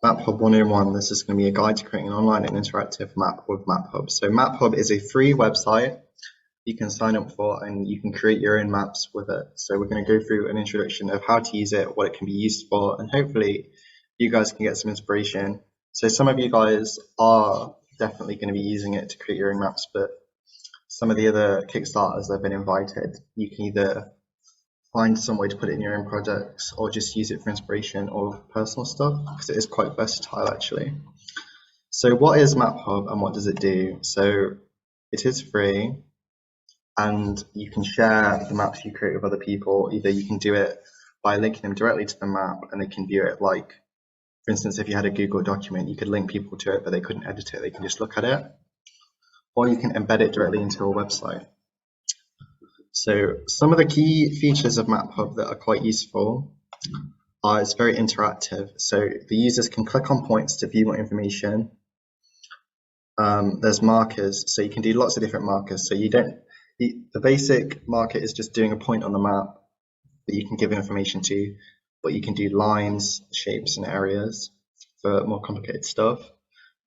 Maphub 101, this is going to be a guide to creating an online and interactive map with Maphub. So Maphub is a free website you can sign up for and you can create your own maps with it. So we're going to go through an introduction of how to use it, what it can be used for, and hopefully you guys can get some inspiration. So some of you guys are definitely going to be using it to create your own maps, but some of the other Kickstarters that have been invited, you can either find some way to put it in your own projects or just use it for inspiration or personal stuff, because it is quite versatile actually. So what is Maphub and what does it do? So it is free and you can share the maps you create with other people. Either you can do it by linking them directly to the map and they can view it, like for instance if you had a Google document you could link people to it but they couldn't edit it, they can just look at it, or you can embed it directly into a website. So some of the key features of Maphub that are quite useful are it's very interactive. So the users can click on points to view more information. There's markers, so you can do lots of different markers. So the basic marker is just doing a point on the map that you can give information to, but you can do lines, shapes, and areas for more complicated stuff.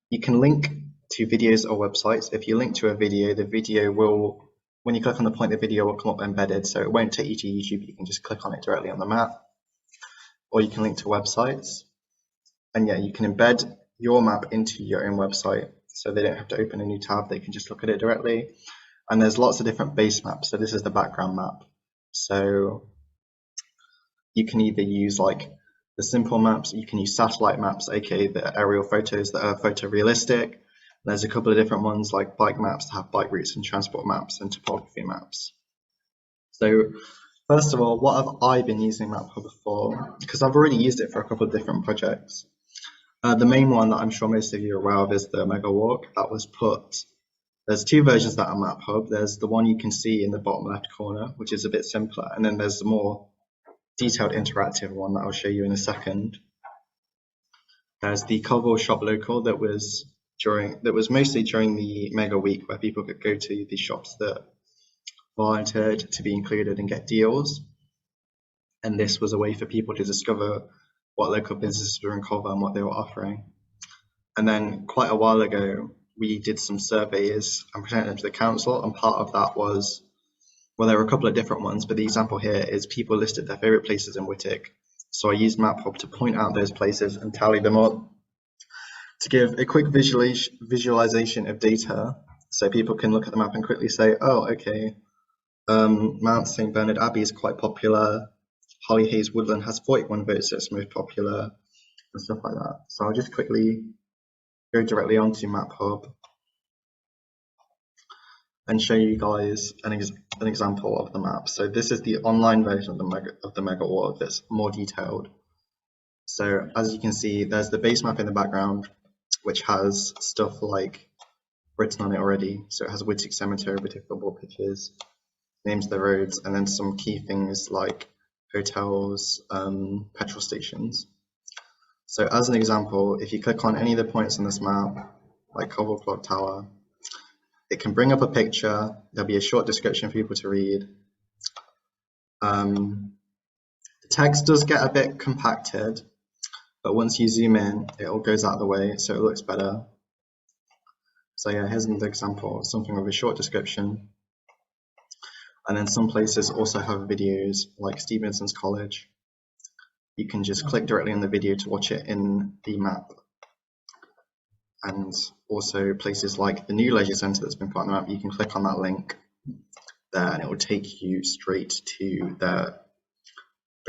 You can link to videos or websites. If you link to a video, the video will, when you click on the point, the video will come up embedded, so it won't take you to YouTube. You can just click on it directly on the map, or you can link to websites. And yeah, you can embed your map into your own website, so they don't have to open a new tab, they can just look at it directly. And there's lots of different base maps. So this is the background map. So you can either use like the simple maps, you can use satellite maps, aka the aerial photos that are photorealistic. There's a couple of different ones like bike maps that have bike routes, and transport maps and topography maps. So first of all, what have I been using Maphub for? Because I've already used it for a couple of different projects. The main one that I'm sure most of you are aware of is the Mega Walk. That was there's two versions that are Maphub. There's the one you can see in the bottom left corner, which is a bit simpler, and then there's the more detailed interactive one that I'll show you in a second. There's the Cover Shop Local that was mostly during the Mega Week, where people could go to the shops that volunteered to be included and get deals. And this was a way for people to discover what local businesses were in Cover and what they were offering. And then quite a while ago, we did some surveys and presented them to the council, and part of that was, well, there were a couple of different ones, but the example here is people listed their favorite places in Whittick. So I used Maphub to point out those places and tally them up to give a quick visualization of data, so people can look at the map and quickly say, oh, okay, Mount St. Bernard Abbey is quite popular, Holly Hayes Woodland has 41 votes, so it's most popular, and stuff like that. So I'll just quickly go directly onto Maphub and show you guys an example of the map. So this is the online version of the Mega Walk that's more detailed. So as you can see, there's the base map in the background, which has stuff like written on it already. So it has Whittick Cemetery, Whittick football pitches, names of the roads, and then some key things like hotels, petrol stations. So as an example, if you click on any of the points on this map, like Cover Clock Tower, it can bring up a picture. There'll be a short description for people to read. The text does get a bit compacted, but once you zoom in, it all goes out of the way, so it looks better. So yeah, here's another example, something with a short description. And then some places also have videos, like Stevenson's College. You can just click directly on the video to watch it in the map. And also places like the new leisure centre that's been put on the map, you can click on that link there and it will take you straight to the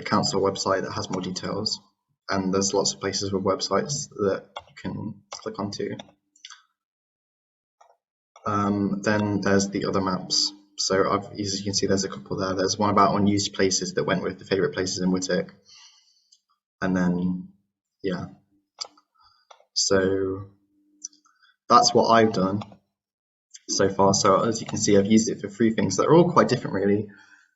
council website that has more details. And there's lots of places with websites that you can click onto. Then there's the other maps. So as you can see, there's a couple there. There's one about unused places that went with the favourite places in Whittick. And then, yeah. So that's what I've done so far. So as you can see, I've used it for three things that are all quite different really,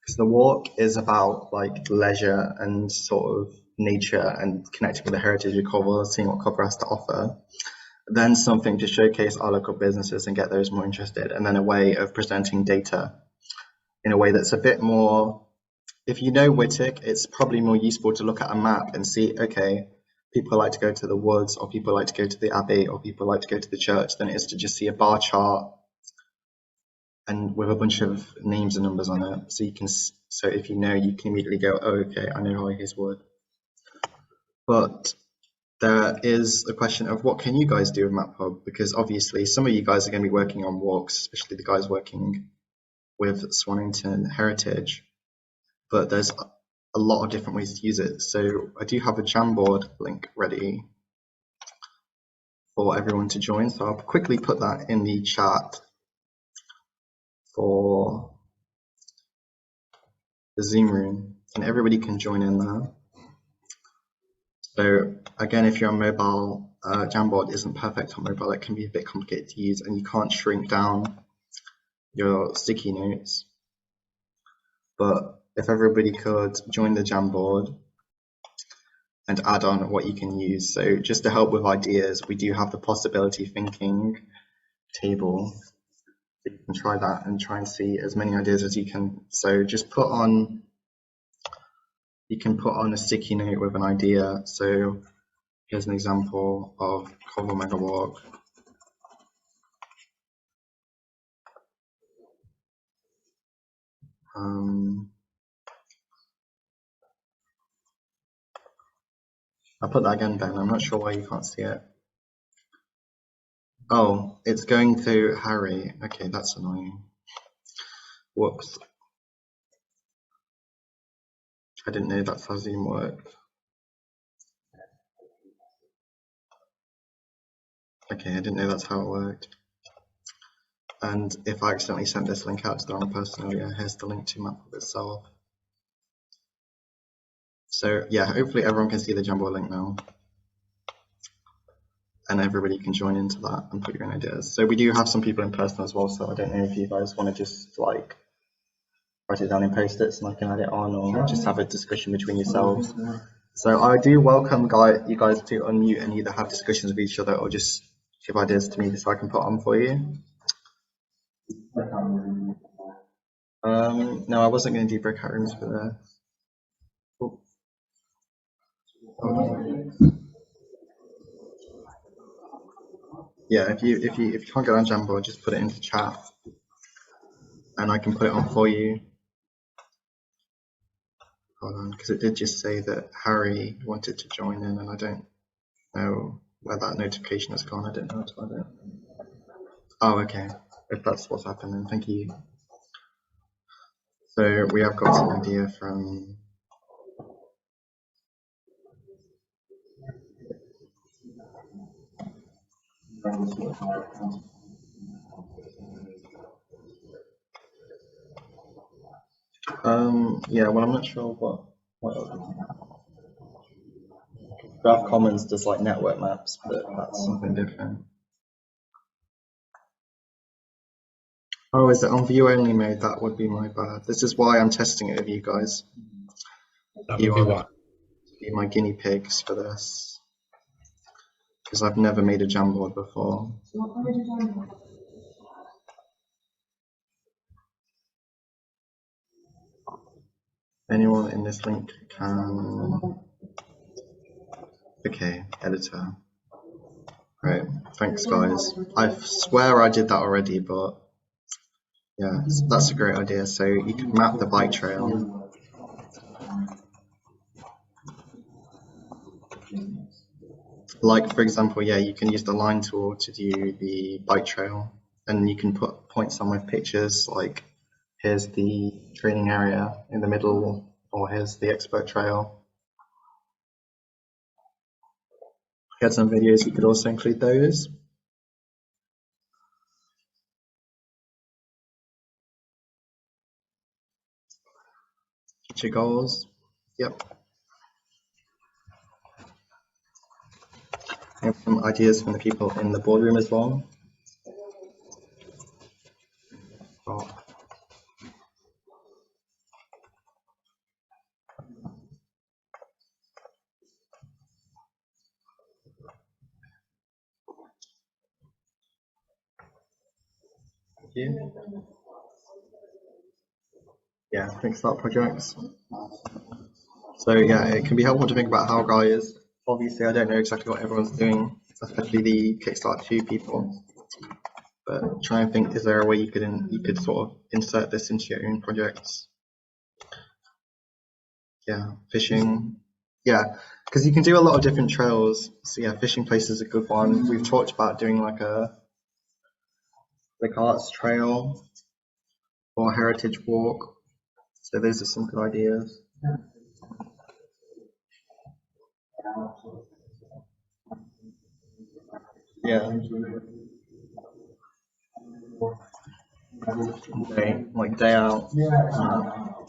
because the walk is about like leisure and sort of nature and connecting with the heritage of Cover, seeing what Cover has to offer. Then something to showcase our local businesses and get those more interested, and then a way of presenting data in a way that's a bit more, if you know Whittick, it's probably more useful to look at a map and see, okay, people like to go to the woods, or people like to go to the abbey, or people like to go to the church than it is to just see a bar chart and with a bunch of names and numbers on it. So you can, so if you know, you can immediately go, oh, okay, I know High Hayes Wood. But there is a question of what can you guys do with Maphub, because obviously some of you guys are going to be working on walks, especially the guys working with Swanington Heritage, but there's a lot of different ways to use it. So I do have a Jamboard link ready for everyone to join, so I'll quickly put that in the chat for the Zoom room, and everybody can join in there. So again, if you're on mobile, Jamboard isn't perfect on mobile. It can be a bit complicated to use, and you can't shrink down your sticky notes. But if everybody could join the Jamboard and add on what you can use. So just to help with ideas, we do have the possibility thinking table. You can try that and try and see as many ideas as you can. So just put on, you can put on a sticky note with an idea. So here's an example of Coval Mega Walk. I'll put that again, Ben. I'm not sure why you can't see it. Oh, it's going to Harry. Okay, that's annoying. Whoops. I didn't know that's how Zoom worked. Okay, I didn't know that's how it worked. And if I accidentally sent this link out to the wrong person earlier, here's the link to Maphub itself. So yeah, hopefully everyone can see the Jamboard link now. And everybody can join into that and put your own ideas. So we do have some people in person as well, so I don't know if you guys want to just like write it down in post-its and I can add it on, or just have a discussion between yourselves. So I do welcome you guys to unmute and either have discussions with each other or just give ideas to me so I can put on for you. No, I wasn't going to do breakout rooms for this. Yeah, if you can't get on Jamboard, just put it into chat, and I can put it on for you. Hold on, because it did just say that Harry wanted to join in, and I don't know where that notification has gone. I didn't know how to add it. Oh, okay. If that's what's happening, thank you. So we have got some idea from. Yeah, well, I'm not sure what Graph Commons does like network maps, but that's something different. Oh, is it on view only mode? That would be my bad. This is why I'm testing it with you guys. That would be what? Be my guinea pigs for this, because I've never made a Jamboard before. Anyone in this link can. Okay, editor. Right, thanks guys. I swear I did that already, but yeah, that's a great idea. So you can map the bike trail. Like for example, yeah, you can use the line tool to do the bike trail, and you can put points on with pictures, like here's the training area in the middle, or here's the expert trail. If you had some videos, you could also include those. Future goals, yep. And some ideas from the people in the boardroom as well. Oh. Yeah, think start projects. So yeah, it can be helpful to think about how guys Obviously, I don't know exactly what everyone's doing, especially the Kickstarter 2 people. But try and think: is there a way you could sort of insert this into your own projects? Yeah, fishing. Yeah, because you can do a lot of different trails. So yeah, fishing place is a good one. We've talked about doing like arts trail or heritage walk. So those are some good ideas. Yeah. Day out.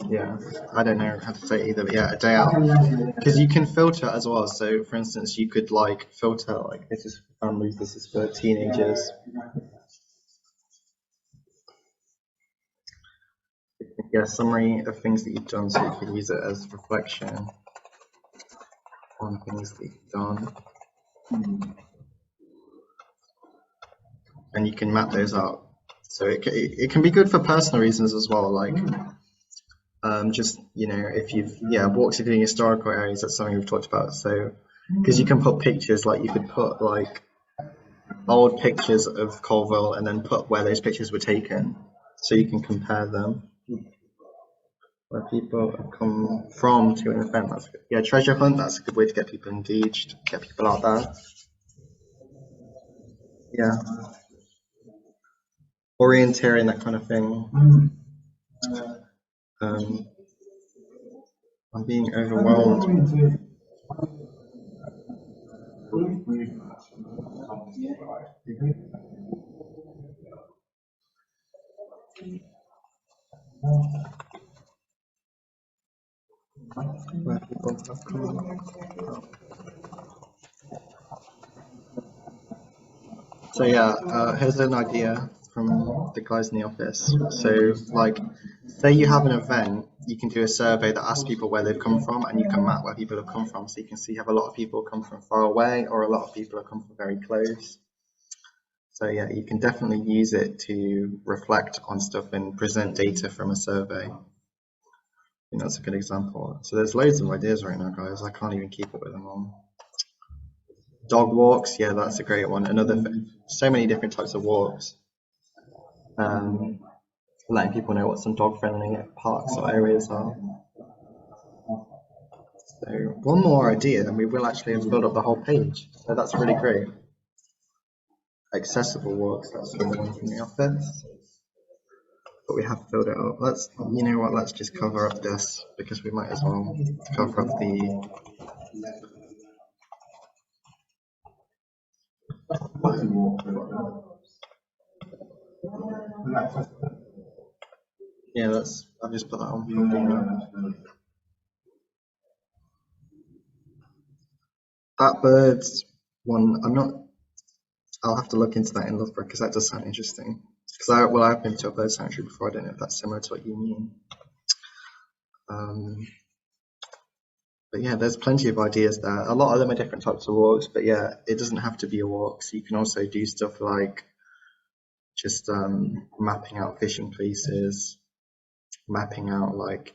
Yeah, I don't know how to say it either, but yeah, a day out. Because you can filter as well. So for instance, you could like filter like this is for families, this is for teenagers. Yeah, summary of things that you've done, so you could use it as reflection on things that you've done. And you can map those out. So it can be good for personal reasons as well, like just, you know, if you've walked through historical areas, that's something we've talked about. So because you can put pictures, like you could put like old pictures of Colville and then put where those pictures were taken, so you can compare them, where people have come from to an event. That's good. Yeah, treasure hunt, that's a good way to get people engaged, get people out there. Yeah, orienteering, that kind of thing. I'm being overwhelmed. Where people have come. So yeah, here's an idea from the guys in the office. So like, say you have an event, you can do a survey that asks people where they've come from, and you can map where people have come from. So you can see have a lot of people come from far away, or a lot of people have come from very close. So yeah, you can definitely use it to reflect on stuff and present data from a survey. I think that's a good example. So there's loads of ideas right now, guys. I can't even keep up with them all. Dog walks, yeah, that's a great one. So many different types of walks. Letting people know what some dog-friendly parks or areas are. So one more idea, and we will actually have filled up the whole page. So that's really great. Accessible walks, that's another one from the office. But we have filled it up. You know what, let's just cover up this, because we might as well cover up the... Yeah, I've just put that on. That bird's one, I'll have to look into that in Loughborough, because that does sound interesting. Because I've been to a bird sanctuary before, I don't know if that's similar to what you mean. But yeah, there's plenty of ideas there. A lot of them are different types of walks, but yeah, it doesn't have to be a walk. So you can also do stuff like just mapping out fishing places, mapping out like,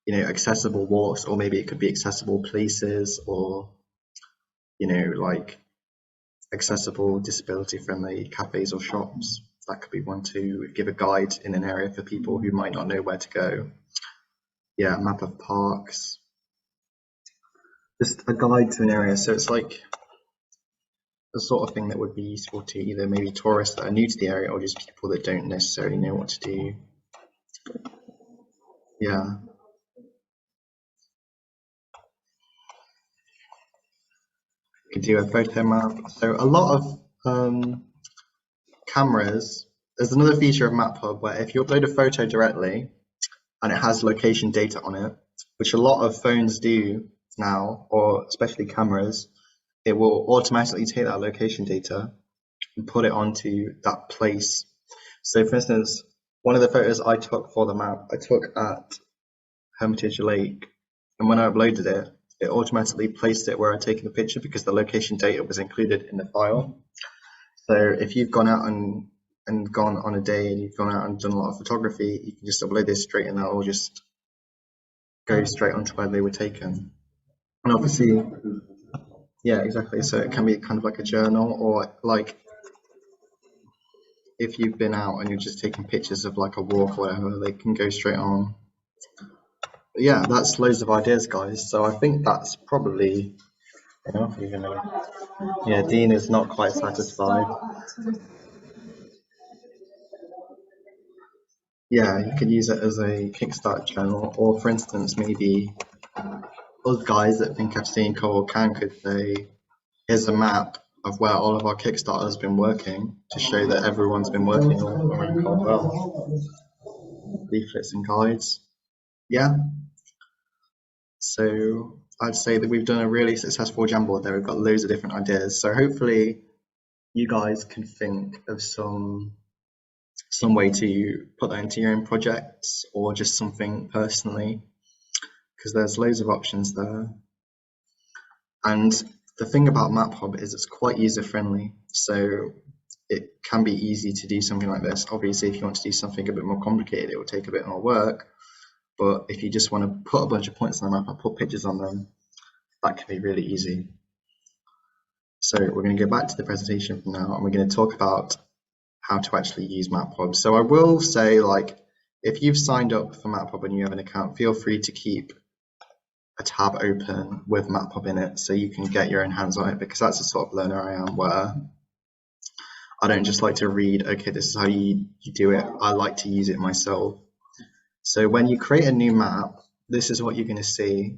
you know, accessible walks, or maybe it could be accessible places, or, you know, like accessible disability friendly cafes or shops. That could be one to give a guide in an area for people who might not know where to go. Yeah, map of parks, just a guide to an area. So it's like the sort of thing that would be useful to either maybe tourists that are new to the area, or just people that don't necessarily know what to do. Yeah. You could do a photo map. So a lot of cameras, there's another feature of Maphub where if you upload a photo directly and it has location data on it, which a lot of phones do now, or especially cameras, it will automatically take that location data and put it onto that place. So for instance, one of the photos I took for the map, I took at Hermitage Lake, and when I uploaded it, it automatically placed it where I'd taken the picture because the location data was included in the file. So if you've gone out and gone on a day and you've gone out and done a lot of photography, you can just upload this straight and that will just go straight onto where they were taken. And obviously, Yeah, exactly. So it can be kind of like a journal, or like if you've been out and you're just taking pictures of like a walk or whatever, they can go straight on. But yeah, that's loads of ideas, guys. So I think that's probably enough, even though, yeah, Dean is not quite satisfied. Yeah, you could use it as a Kickstart journal, or for instance, maybe those guys that think I've seen Coral Can could say, here's a map of where all of our Kickstarters have been working to show that everyone's been working around Coral. Leaflets and guides. Yeah. So I'd say that we've done a really successful Jamboard there. We've got loads of different ideas. So hopefully you guys can think of some way to put that into your own projects, or just something personally, because there's loads of options there. And the thing about Maphub is it's quite user friendly, so it can be easy to do something like this. Obviously, if you want to do something a bit more complicated, it will take a bit more work. But if you just want to put a bunch of points on the map and put pictures on them, that can be really easy. So we're going to go back to the presentation for now, and we're going to talk about how to actually use Maphub. So I will say, like, if you've signed up for Maphub and you have an account, feel free to keep a tab open with Maphub in it so you can get your own hands on it, because that's the sort of learner I am, where I don't just like to read, okay, this is how you do it. I like to use it myself. So when you create a new map, this is what you're going to see.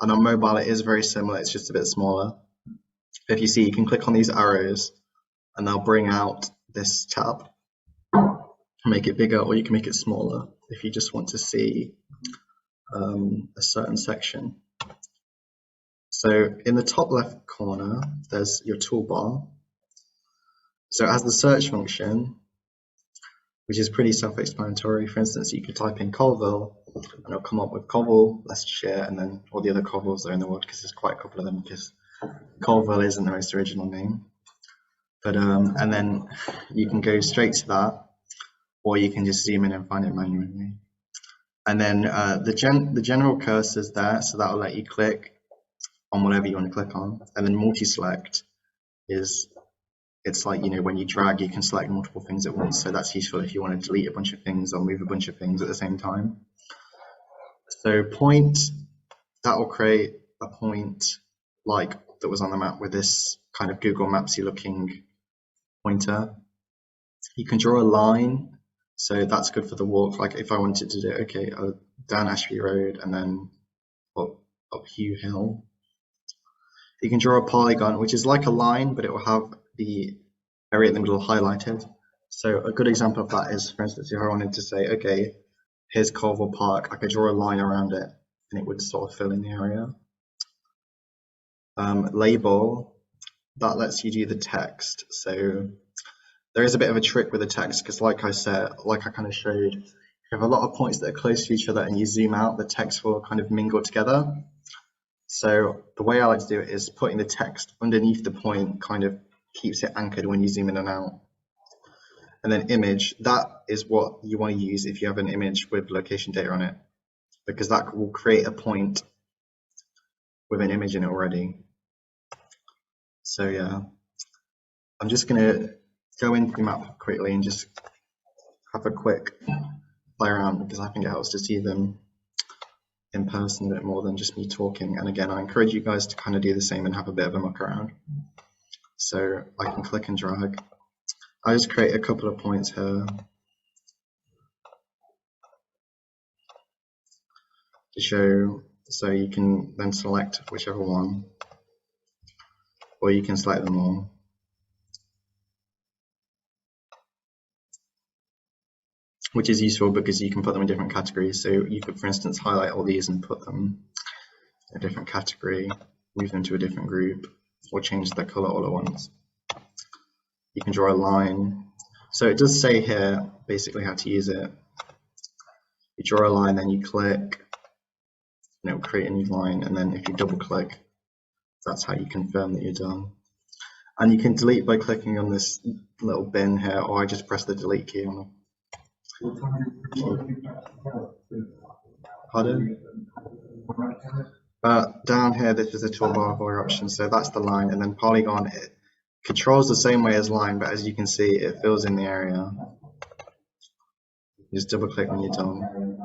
And on mobile, it is very similar. It's just a bit smaller. If you see, you can click on these arrows and they'll bring out this tab, make it bigger, or you can make it smaller if you just want to see a certain section. So in the top left corner, there's your toolbar. So it has the search function, which is pretty self-explanatory. For instance, you could type in Colville and it'll come up with Colville, Leicestershire, and then all the other Colvilles that are in the world, because there's quite a couple of them, because Colville isn't the most original name. But and then you can go straight to that, or you can just zoom in and find it manually. And then the general cursor's there, so that'll let you click on whatever you want to click on. And then multi-select is, it's like, you know, when you drag, you can select multiple things at once. So that's useful if you want to delete a bunch of things or move a bunch of things at the same time. So point, that will create a point like that was on the map with this kind of Google Maps-y looking pointer. You can draw a line, so that's good for the walk. Like if I wanted to do, okay, down Ashby Road and then up Hugh Hill. You can draw a polygon, which is like a line, but it will have the area in the middle highlighted. So a good example of that is, for instance, if I wanted to say, okay, here's Colville Park, I could draw a line around it and it would sort of fill in the area. Label, that lets you do the text. So there is a bit of a trick with the text, because like I said, like I kind of showed, you have a lot of points that are close to each other and you zoom out, the text will kind of mingle together. So the way I like to do it is putting the text underneath the point kind of keeps it anchored when you zoom in and out. And then image, that is what you want to use if you have an image with location data on it, because that will create a point with an image in it already. So yeah, I'm just going to go into the map quickly and just have a quick play around, because I think it helps to see them in person a bit more than just me talking. And again, I encourage you guys to kind of do the same and have a bit of a muck around. So I can click and drag. I just create a couple of points here to show, so you can then select whichever one, or you can select them all. Which is useful because you can put them in different categories. So you could, for instance, highlight all these and put them in a different category, move them to a different group, or change their color all at once. You can draw a line. So it does say here basically how to use it. You draw a line, then you click, and it will create a new line. And then if you double click, that's how you confirm that you're done. And you can delete by clicking on this little bin here, or I just press the delete key on it. Pardon? Down here, this is the toolbar of all your options. So that's the line, and then polygon, it controls the same way as line, but as you can see, it fills in the area. Just double click when you're done.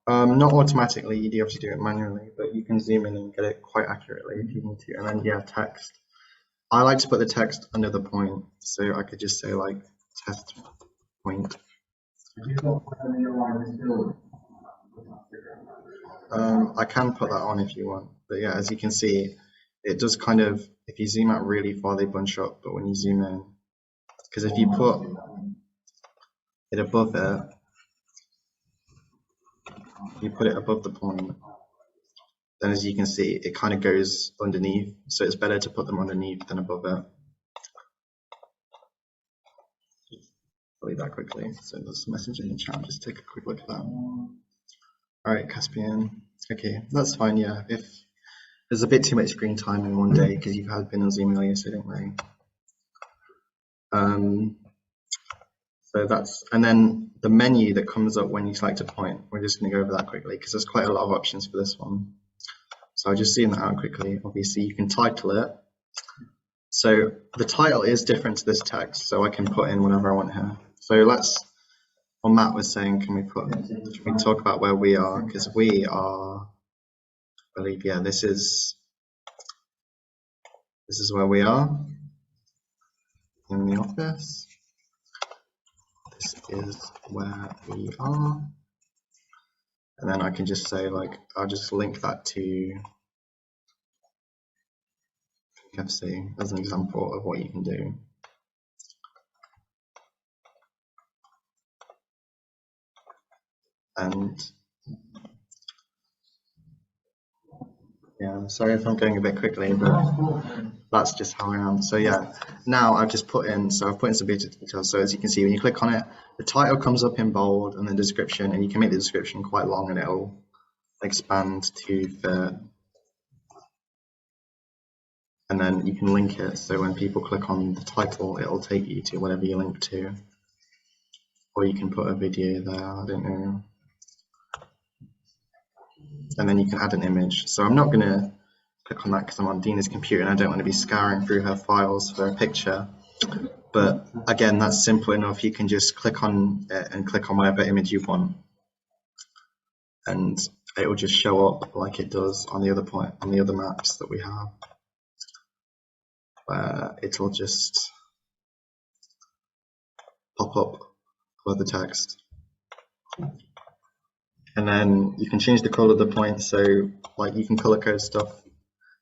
Not automatically, you do have to do it manually, but you can zoom in and get it quite accurately if you need to. And then, yeah, text. I like to put the text under the point, so I could just say like test point. I can put that on if you want, but yeah, as you can see, it does kind of, if you zoom out really far, they bunch up, but when you zoom in, because if you put it above it, you put it above the point, then as you can see, it kind of goes underneath, so it's better to put them underneath than above it. I'll leave that quickly. So there's a message in the chat, just take a quick look at that. All right, Caspian. Okay, that's fine, yeah. If there's a bit too much screen time in one day because you've been on Zoom earlier, so don't worry. So that's, and then the menu that comes up when you select a point, we're just going to go over that quickly because there's quite a lot of options for this one. So I'll just zoom that out quickly. Obviously, you can title it. So the title is different to this text, so I can put in whatever I want here. So let's, what Matt was saying, can we talk about where we are? Because we are, I believe, yeah, this is where we are in the office. This is where we are. And then I can just say, like, I'll just link that to FC as an example of what you can do. And yeah, sorry if I'm going a bit quickly, but that's just how I am. So yeah, now I've just put in, so I've put in some basic details. So as you can see, when you click on it, the title comes up in bold and the description, and you can make the description quite long and it'll expand to fit. And then you can link it, so when people click on the title, it'll take you to whatever you link to. Or you can put a video there, I don't know. And then you can add an image. So I'm not going to click on that because I'm on Dina's computer and I don't want to be scouring through her files for a picture. But again, that's simple enough. You can just click on it and click on whatever image you want. And it will just show up like it does on the other maps that we have. Where it'll just pop up with the text. And then you can change the color of the point, so like you can color code stuff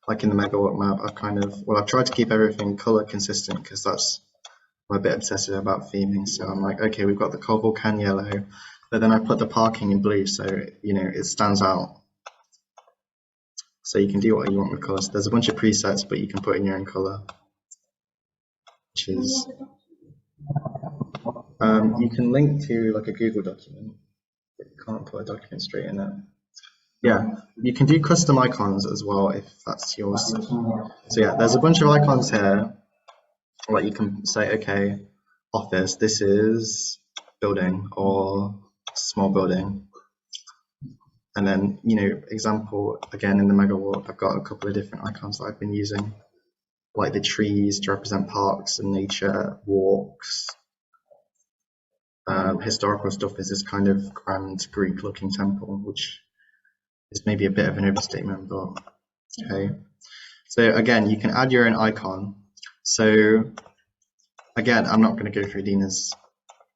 like in the megawatt map. I've tried to keep everything color consistent because I'm a bit obsessive about theming. So I'm like, okay, we've got the coal volcan yellow, but then I put the parking in blue, so you know it stands out. So you can do what you want with colors. There's a bunch of presets, but you can put in your own color, which is you can link to like a Google document. You can't put a document straight in it. Yeah, you can do custom icons as well if that's yours. So yeah, there's a bunch of icons here. Like you can say, okay, office, this is building or small building. And then, you know, example, again in the megawatt, I've got a couple of different icons that I've been using, like the trees to represent parks and nature, walks. Historical stuff is this kind of grand Greek looking temple, which is maybe a bit of an overstatement, but okay. So again, you can add your own icon. So again, I'm not going to go through Dina's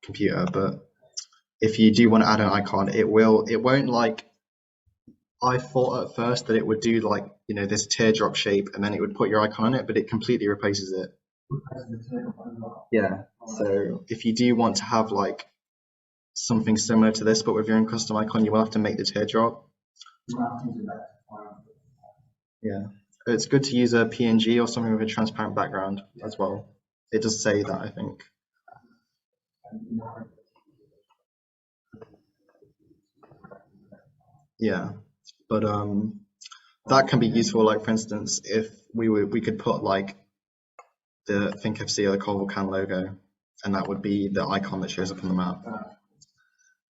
computer, but if you do want to add an icon, it won't like, I thought at first that it would do like, you know, this teardrop shape and then it would put your icon on it, but it completely replaces it. Yeah, so if you do want to have like something similar to this, but with your own custom icon, you will have to make the teardrop. Yeah, it's good to use a PNG or something with a transparent background as well. It does say that, I think. Yeah, but that can be useful. Like for instance, if we could put like the ThinkFC or the coal volcan logo, and that would be the icon that shows up on the map.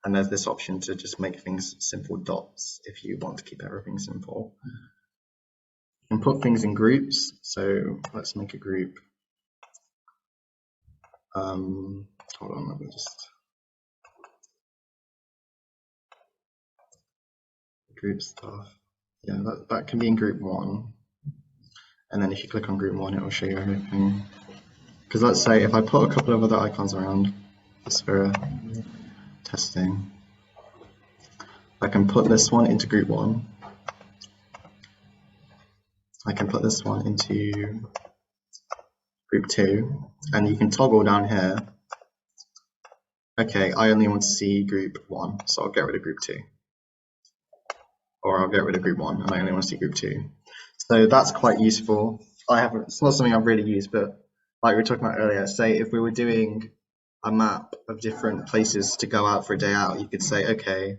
And there's this option to just make things simple dots if you want to keep everything simple. You can put things in groups. So let's make a group. Hold on, let me just group stuff. Yeah, that can be in group 1. And then if you click on group 1, it will show you everything. Because let's say if I put a couple of other icons around this for testing, I can put this one into group 1. I can put this one into group 2, and you can toggle down here. Okay, I only want to see group 1, so I'll get rid of group 2. Or I'll get rid of group 1 and I only want to see group 2. So that's quite useful. It's not something I've really used, but like we were talking about earlier, say if we were doing a map of different places to go out for a day out, you could say, okay,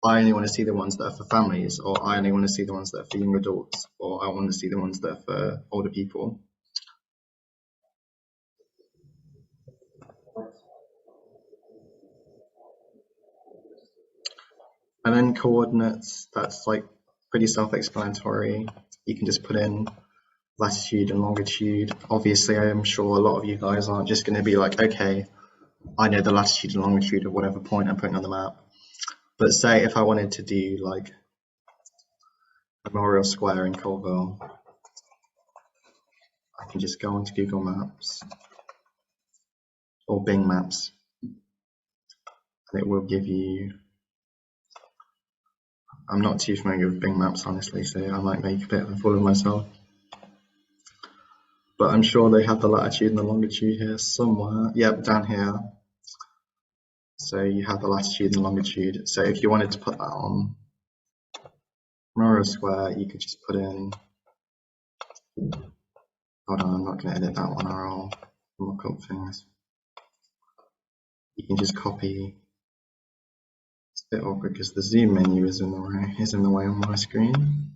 I only want to see the ones that are for families, or I only want to see the ones that are for young adults, or I want to see the ones that are for older people. And then coordinates, that's like pretty self-explanatory. You can just put in latitude and longitude. Obviously, I am sure a lot of you guys aren't just going to be like, okay, I know the latitude and longitude of whatever point I'm putting on the map. But say if I wanted to do like Memorial Square in Colville, I can just go onto Google Maps or Bing Maps, and it will give you. I'm not too familiar with Bing Maps, honestly, so I might make a bit of a fool of myself. But I'm sure they have the latitude and the longitude here somewhere. Yep, down here. So you have the latitude and longitude. So if you wanted to put that on Memorial Square, you could just put in. Hold on, I'm not going to edit that one, or I'll look up things. You can just copy. It's a bit awkward because the zoom menu is in the way on my screen.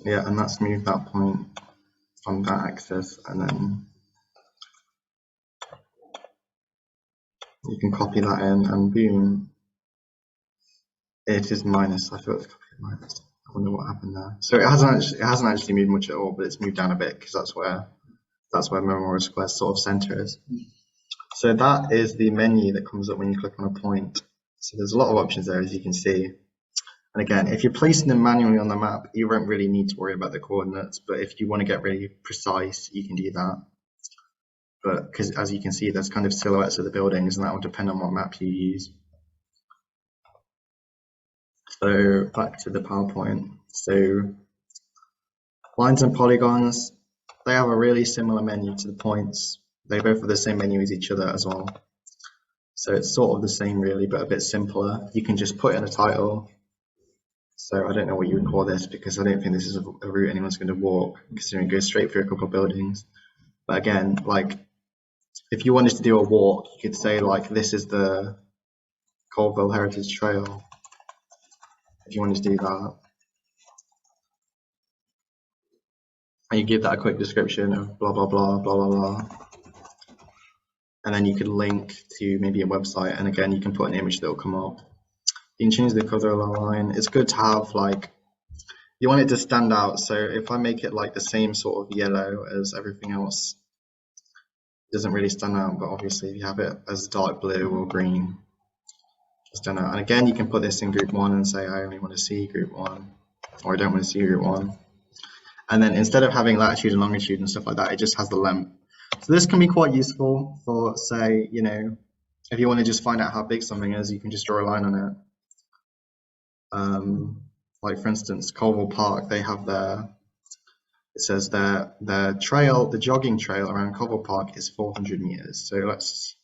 Yeah, and that's moved that point on that axis, and then you can copy that in, and boom, it is minus. I thought it was copied minus. I wonder what happened there. So it hasn't actually moved much at all, but it's moved down a bit because that's where Memorial Square's sort of center is. So that is the menu that comes up when you click on a point. So there's a lot of options there, as you can see. And again, if you're placing them manually on the map, you won't really need to worry about the coordinates. But if you want to get really precise, you can do that. But because as you can see, there's kind of silhouettes of the buildings, and that will depend on what map you use. So back to the PowerPoint. So lines and polygons, they have a really similar menu to the points. They both have the same menu as each other as well. So it's sort of the same really, but a bit simpler. You can just put in a title. So I don't know what you would call this because I don't think this is a route anyone's going to walk, considering it goes straight through a couple of buildings. But again, like if you wanted to do a walk, you could say like this is the Colville Heritage Trail. If you wanted to do that, and you give that a quick description of blah blah blah blah blah blah, and then you could link to maybe a website, and again you can put an image that will come up. You can change the color of the line. It's good to have like, you want it to stand out. So if I make it like the same sort of yellow as everything else, it doesn't really stand out. But obviously if you have it as dark blue or green, it'll stand out. And again, you can put this in group 1 and say I only want to see group 1, or I don't want to see group 1. And then instead of having latitude and longitude and stuff like that, it just has the length. So this can be quite useful for, say, you know, if you want to just find out how big something is, you can just draw a line on it. Like for instance, Colville Park, they have it says their trail, the jogging trail around Colville Park is 400 meters. So let's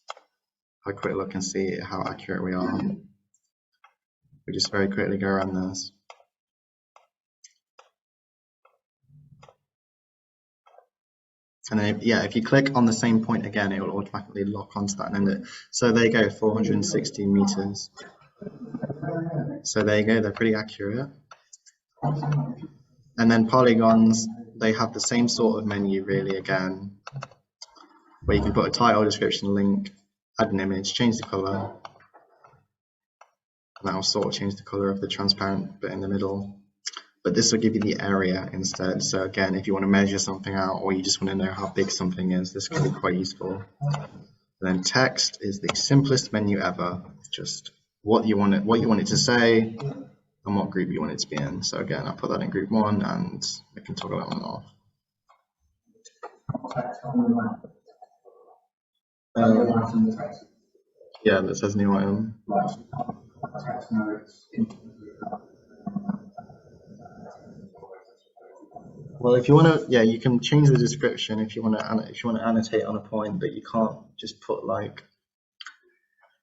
have a quick look and see how accurate we are. We just very quickly go around this. And then, if you click on the same point again, it will automatically lock onto that and end it. So there you go, 460 meters. So there you go, they're pretty accurate. And then polygons, they have the same sort of menu really again. where you can put a title, description, link, add an image, change the color. And that'll sort of change the color of the transparent bit in the middle. But this will give you the area instead. So again, if you want to measure something out or you just want to know how big something is, this can be quite useful. And then text is the simplest menu ever. Just what you want it to say and what group you want it to be in. So again, I'll put that in group 1 and we can toggle that one off. Yeah, that says new item. Well, if you want to, yeah, you can change the description if you want to annotate on a point, but you can't just put like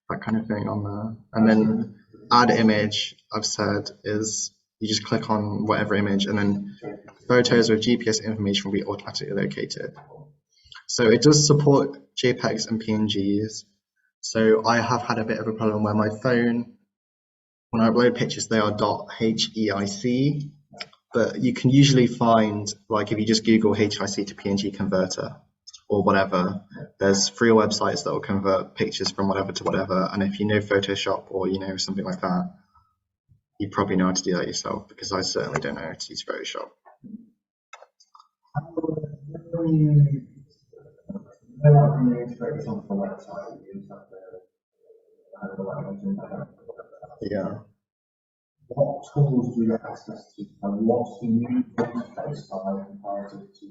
that kind of thing on there. And then add image, I've said, is you just click on whatever image, and then photos with GPS information will be automatically located. So it does support JPEGs and PNGs. So I have had a bit of a problem where my phone, when I upload pictures, they are .heic, but you can usually find, like if you just Google HIC to PNG converter or whatever, there's free websites that will convert pictures from whatever to whatever. And if you know Photoshop or you know something like that, you probably know how to do that yourself, because I certainly don't know how to use Photoshop. Yeah. What tools do you have access to, and what's the new interface style comparative to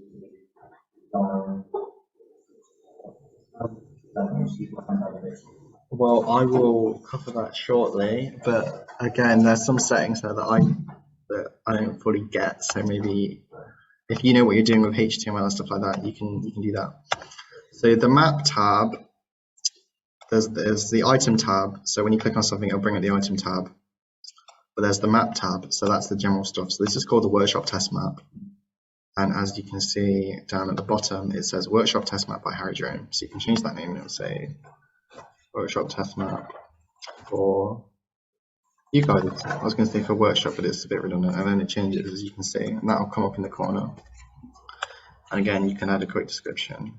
Well, I will cover that shortly, but again, there's some settings there that I don't fully get. So maybe if you know what you're doing with HTML and stuff like that, you can do that. So the map tab, there's the item tab. So when you click on something, it'll bring up the item tab. But there's the map tab, so that's the general stuff. So this is called the workshop test map. And as you can see down at the bottom, it says workshop test map by Jerome. So you can change that name and it'll say workshop test map for you guys. I was going to say for workshop, but it's a bit redundant. And then it changes, as you can see, and that'll come up in the corner. And again, you can add a quick description.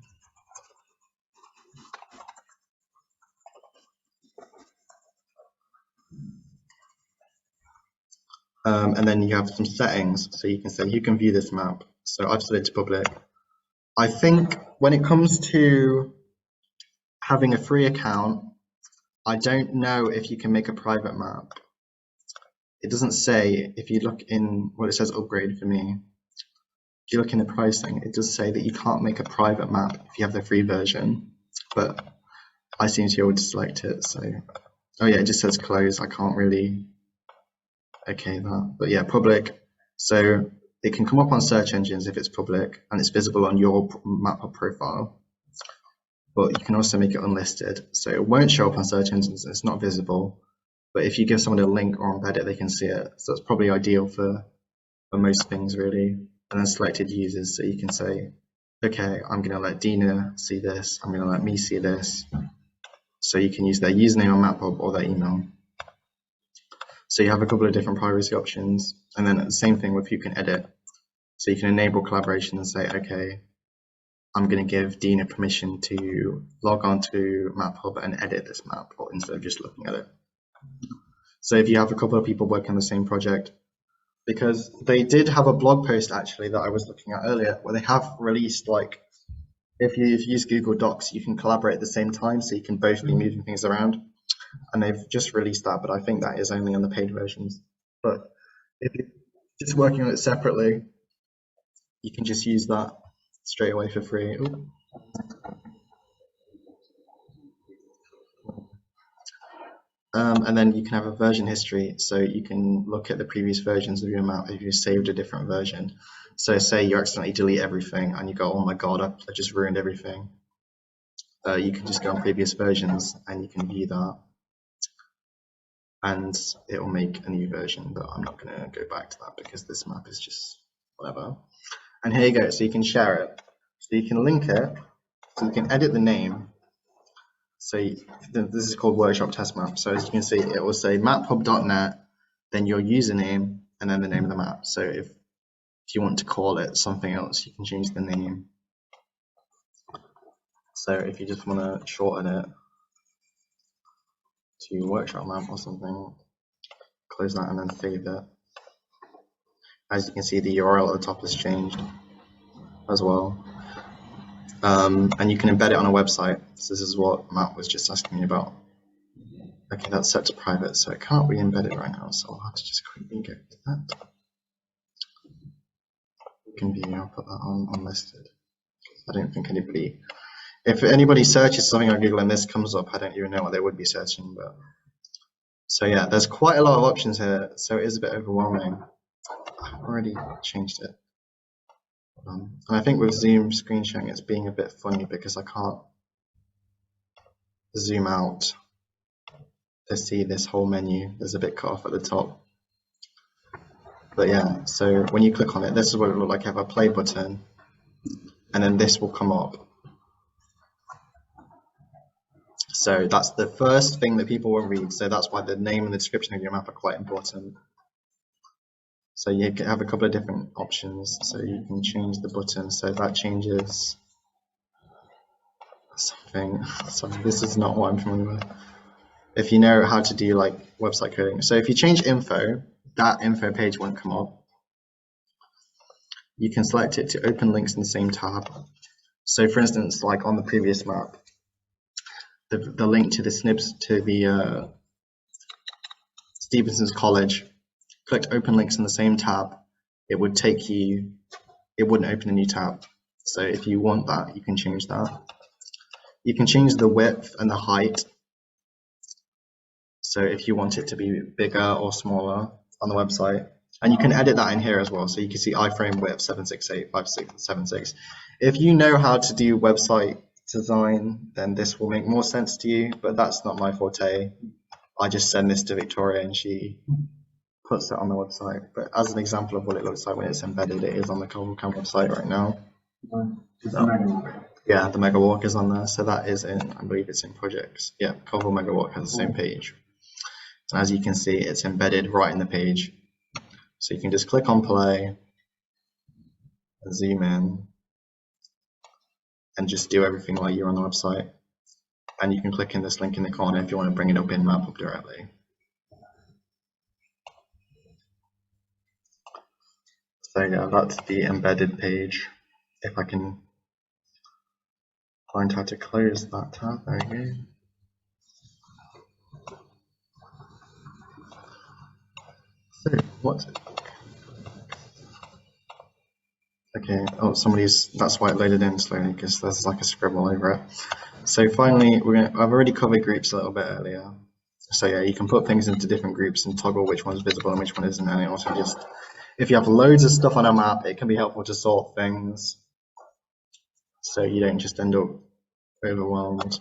And then you have some settings, so you can say you can view this map. So I've set it to public. I think when it comes to having a free account, I don't know if you can make a private map. It doesn't say. If you look in, well, it says upgrade for me. If you look in the pricing, it does say that you can't make a private map if you have the free version, but I seem to be able to select it. So, oh yeah, it just says close. I can't really okay that, but yeah, public. So it can come up on search engines if it's public and it's visible on your Maphub profile, but you can also make it unlisted. So it won't show up on search engines, it's not visible, but if you give someone a link or embed it, they can see it. So it's probably ideal for most things really. And then selected users, so you can say, okay, I'm going to let Dina see this, I'm going to let me see this. So you can use their username on Maphub or their email. So you have a couple of different privacy options, and then the same thing with who can edit. So you can enable collaboration and say, okay, I'm going to give Dina permission to log on to Maphub and edit this map, or instead of just looking at it. So if you have a couple of people working on the same project, because they did have a blog post actually that I was looking at earlier, where they have released, like, if you use Google Docs, you can collaborate at the same time, so you can both be moving things around. And they've just released that, but I think that is only on the paid versions. But if you're just working on it separately, you can just use that straight away for free. Ooh. And then you can have a version history, so you can look at the previous versions of your map if you saved a different version. So say you accidentally delete everything and you go, oh my god, I just ruined everything. You can just go on previous versions and you can view that. And it will make a new version, but I'm not going to go back to that because this map is just whatever. And here you go, so you can share it. So you can link it, so you can edit the name. So this is called workshop test map. So as you can see, it will say maphub.net, then your username, and then the name of the map. So if you want to call it something else, you can change the name. So if you just want to shorten it to workshop map or something, close that and then save it. As you can see, the URL at the top has changed as well. And you can embed it on a website. So this is what Matt was just asking me about. Okay, that's set to private, so it can't be embedded right now, so I'll have to just quickly go to that. You can view, I'll put that on unlisted. I don't think anybody, if anybody searches something on Google and this comes up, I don't even know what they would be searching, but. So yeah, there's quite a lot of options here, so it is a bit overwhelming. I've already changed it. And I think with Zoom screen sharing, it's being a bit funny because I can't zoom out to see this whole menu. There's a bit cut off at the top. But yeah, so when you click on it, this is what it looks like. You have a play button, and then this will come up. So that's the first thing that people will read. So that's why the name and the description of your map are quite important. So you can have a couple of different options. So you can change the button. So that changes something. Sorry, this is not what I'm familiar with. If you know how to do like website coding. So if you change info, that info page won't come up. You can select it to open links in the same tab. So for instance, like on the previous map, the link to the SNPs to the Stevenson's College, clicked open links in the same tab, it would take you, it wouldn't open a new tab. So if you want that, you can change that. You can change the width and the height. So if you want it to be bigger or smaller on the website, and you can edit that in here as well. So you can see iframe width 768, 5676. If you know how to do website design, then this will make more sense to you, but that's not my forte. I just send this to Victoria and she puts it on the website. But as an example of what it looks like when it's embedded, it is on the CoverCam website right now. Yeah, the Mega Walk is on there. So that is in, I believe it's in projects. Yeah, Cover Mega Walk has the same page. And as you can see, it's embedded right in the page. So you can just click on play, and zoom in, and just do everything like you're on the website. And you can click in this link in the corner if you want to bring it up in Maphub directly. So yeah, that's the embedded page. If I can find how to close that tab, there we go. So what? Okay, oh, that's why it loaded in slowly, because there's like a scribble over it. So finally, I've already covered groups a little bit earlier. So yeah, you can put things into different groups and toggle which one's visible and which one isn't. And it also just, if you have loads of stuff on a map, it can be helpful to sort things so you don't just end up overwhelmed.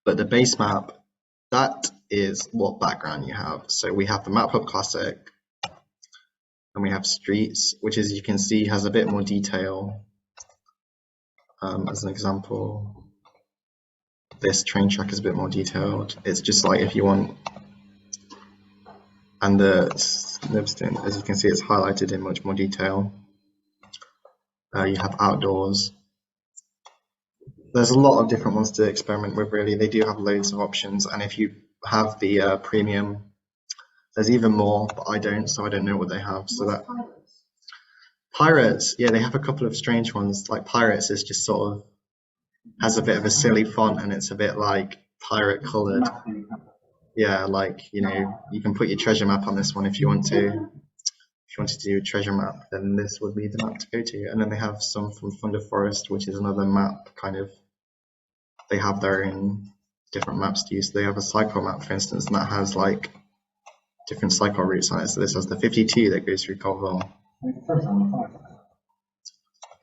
But the base map, that is what background you have. So we have the Maphub Classic, and we have Streets, which, as you can see, has a bit more detail. As an example, this train track is a bit more detailed. It's just like if you want, and the Snibston, as you can see, it's highlighted in much more detail. You have outdoors. There's a lot of different ones to experiment with, really. They do have loads of options, and if you have the premium, there's even more, but I don't, so I don't know what they have. So that Pirates, yeah, they have a couple of strange ones. Like Pirates is just sort of has a bit of a silly font, and it's a bit like pirate colored. Yeah, like, you know, you can put your treasure map on this one if you want to. If you want to do a treasure map, then this would be the map to go to. And then they have some from Thunder Forest, which is another map kind of. They have their own different maps to use. They have a cycle map, for instance, and that has like different cycle routes on it. So this has the 52 that goes through Colville.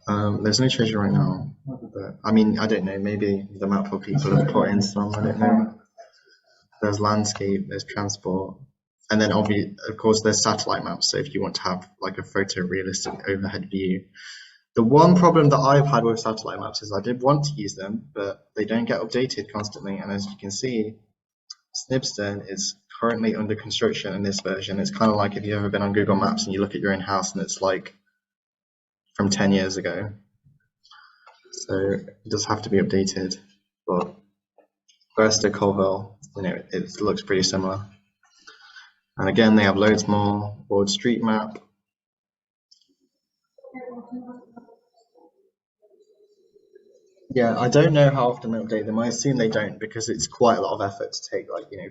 There's no treasure right now, but I mean, I don't know, maybe the Maphub people have put in some, I don't know. There's landscape, there's transport, and then of course there's satellite maps, so if you want to have like a photorealistic overhead view. The one problem that I've had with satellite maps is I did want to use them, but they don't get updated constantly, and as you can see, Snibston is currently under construction in this version. It's kind of like if you've ever been on Google Maps and you look at your own house and it's like from 10 years ago. So it does have to be updated, but Bristol, Colville, it looks pretty similar. And again, they have loads more. Broad street map. Yeah, I don't know how often they update them. I assume they don't because it's quite a lot of effort to take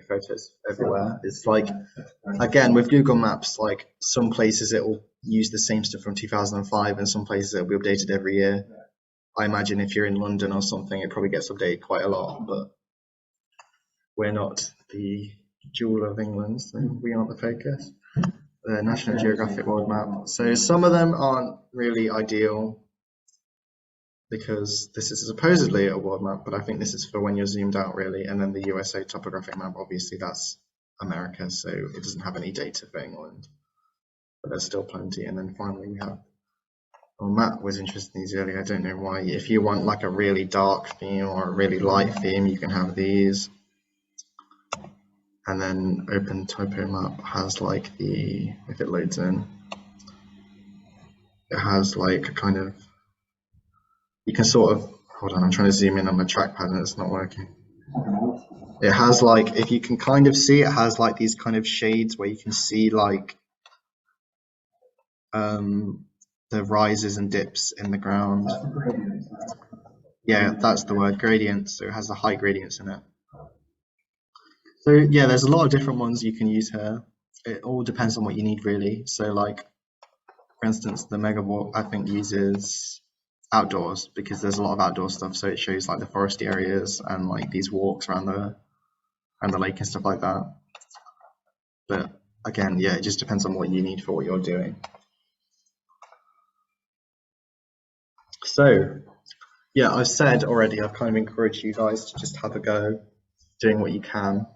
photos everywhere. It's like, again, with Google Maps, like some places it will use the same stuff from 2005 and some places it will be updated every year. I imagine if you're in London or something, it probably gets updated quite a lot, but we're not the jewel of England, so we aren't the focus. The National Geographic World Map. So some of them aren't really ideal because this is supposedly a world map, but I think this is for when you're zoomed out really. And then the USA topographic map, obviously that's America, so it doesn't have any data for England, but there's still plenty. And then finally we have, well, Matt was interested in these earlier. I don't know why. If you want like a really dark theme or a really light theme, you can have these. And then Open Topo Map has like if it loads in, it has like a kind of, you can sort of, hold on, I'm trying to zoom in on the trackpad and it's not working. It has like, if you can kind of see, it has like these kind of shades where you can see like the rises and dips in the ground. Yeah, that's the word, gradients. So it has the high gradients in it. So yeah, there's a lot of different ones you can use here. It all depends on what you need really. So like, for instance, the Megawalk I think uses outdoors because there's a lot of outdoor stuff. So it shows like the foresty areas and like these walks around the lake and stuff like that. But again, yeah, it just depends on what you need for what you're doing. So yeah, I've said already, I've kind of encouraged you guys to just have a go doing what you can,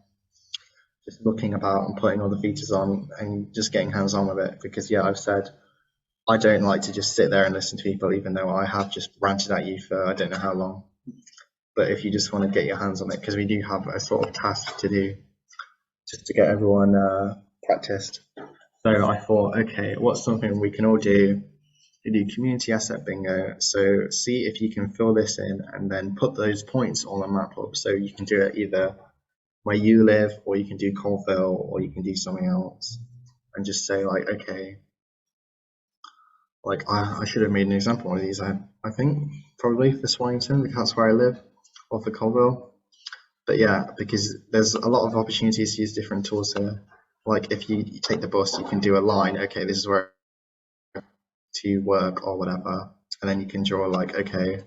just looking about and putting all the features on and just getting hands on with it. Because yeah, I've said I don't like to just sit there and listen to people, even though I have just ranted at you for I don't know how long. But if you just want to get your hands on it, because we do have a sort of task to do, just to get everyone practiced. So I thought, okay, what's something we can all do? You do community asset bingo. So see if you can fill this in and then put those points on a Maphub. So you can do it either where you live, or you can do Colville, or you can do something else, and just say like, okay, like I should have made an example of these. I think probably for Swinington because that's where I live, or for Colville. But yeah, because there's a lot of opportunities to use different tools here. Like if you take the bus, you can do a line. Okay, this is where to work or whatever, and then you can draw like, okay,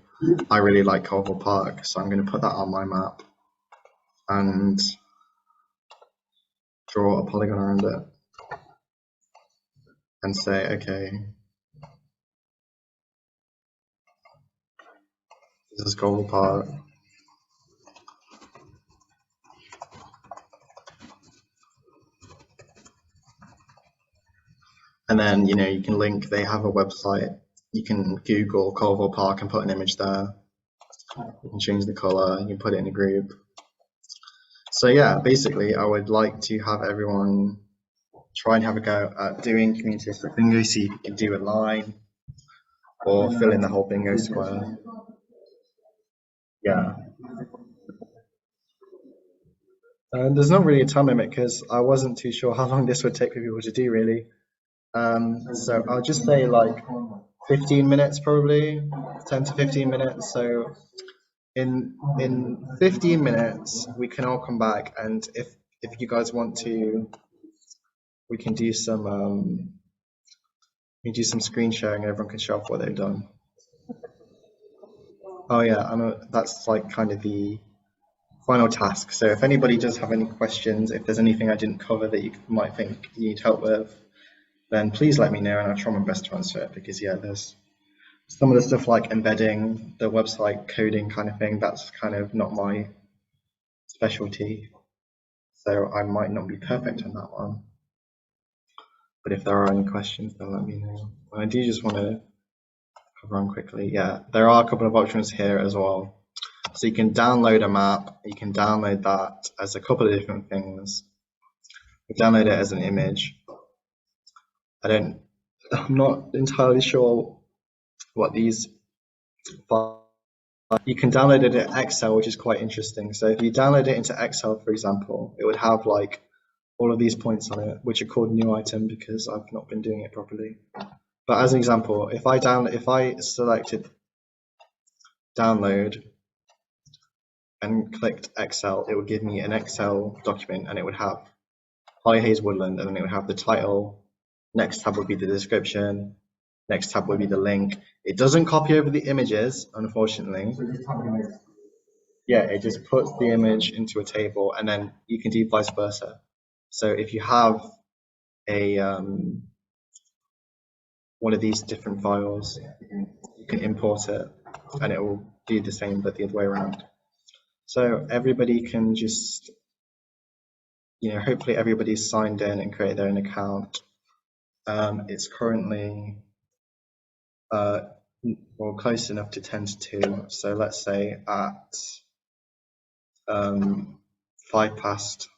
I really like Colville Park, so I'm going to put that on my map and draw a polygon around it and say, okay, this is Colville Park. And then, you can link, they have a website. You can Google Colville Park and put an image there. You can change the color, you can put it in a group. So yeah, basically I would like to have everyone try and have a go at doing community asset bingo, see if you can do a line or fill in the whole bingo square. Yeah. There's not really a time limit because I wasn't too sure how long this would take for people to do really. So I'll just say like 15 minutes probably, 10 to 15 minutes. So in 15 minutes we can all come back, and if you guys want to, we can do some screen sharing and everyone can show off what they've done. Oh yeah, I know that's like kind of the final task. So if anybody does have any questions, if there's anything I didn't cover that you might think you need help with, then please let me know and I'll try my best to answer it, because yeah, there's some of the stuff like embedding, the website coding kind of thing, that's kind of not my specialty. So I might not be perfect on that one. But if there are any questions, then let me know. I do just want to cover on quickly. Yeah, there are a couple of options here as well. So you can download a map, you can download that as a couple of different things. You download it as an image. I'm not entirely sure what these files You can download it in Excel, which is quite interesting. So if you download it into Excel, for example, it would have like all of these points on it, which are called new item because I've not been doing it properly. But as an example, if I selected download and clicked Excel, it would give me an Excel document, and it would have Holly Hayes Woodland, and then it would have the title. Next tab would be the description. Next tab would be the link. It doesn't copy over the images, unfortunately. Yeah, it just puts the image into a table, and then you can do vice versa. So if you have a one of these different files, you can import it, and it will do the same, but the other way around. So everybody can just, hopefully everybody's signed in and created their own account. It's currently close enough to 10 to 2. So let's say at 5 past,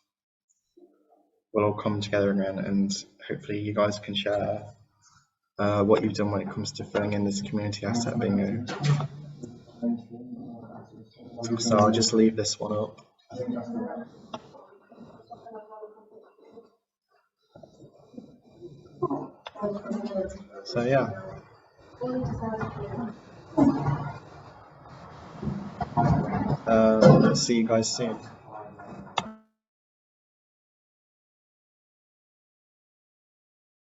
we'll all come together again, and hopefully you guys can share what you've done when it comes to filling in this community asset bingo. So I'll just leave this one up. So yeah. Let's see you guys soon.